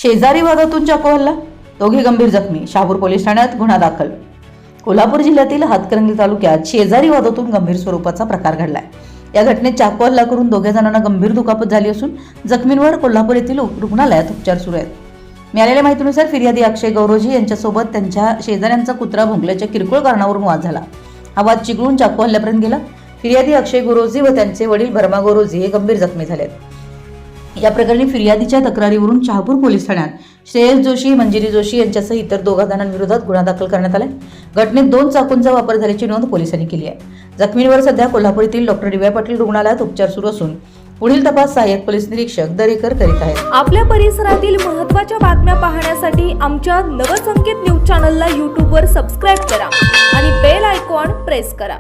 शेजारी वादातून चाकू हल्ला, दोघे गंभीर जखमी, शहापूर पोलीस ठाण्यात गुन्हा दाखल। कोल्हापूर जिल्ह्यातील हातकणंगले तालुक्यात शेजारी वादातून गंभीर स्वरूपाचा प्रकार घडलाय। या घटनेत चाकू हल्ला करून दोघे जणांना गंभीर दुखापत झाली असून जखमींवर कोल्हापूर येथील रुग्णालयात उपचार सुरू आहेत। मिळालेल्या माहितीनुसार फिर्यादी अक्षय गौरोजी यांच्यासोबत त्यांच्या शेजाऱ्यांचा कुत्रा भुंकल्याच्या किरकोळ कारणावरून वाद झाला। हा वाद चिघळून चाकू हल्ल्यापर्यंत गेला। फिर्यादी अक्षय गौरोजी व त्यांचे वडील भरमा गौरोजी हे गंभीर जखमी झालेत। या प्रकरणी फिर्यादीच्या तक्रारीवरून शहापूर पोलीस ठाण्यात श्रेयस जोशी, मंजिरी जोशी यांच्यासह इतर दोघा जणांविरोधात गुन्हा दाखल करण्यात आलाय। घटनेत 2 चाकूंचा वापर झाल्याची नोंद पोलिसांनी केली आहे। जखमींवर सध्या कोल्हापूर येथील डॉ. डी.वाय. पाटील रुग्णालयात उपचार सुरू असून पुढील तपास सहाय्यक पोलीस निरीक्षक दरेकर करीत आहेत। आपल्या परिसरातील महत्त्वाच्या बातम्या पाहण्यासाठी आमच्या नवसंकेत न्यूज चॅनलला YouTube वर सबस्क्राइब करा आणि बेल आयकॉन प्रेस करा।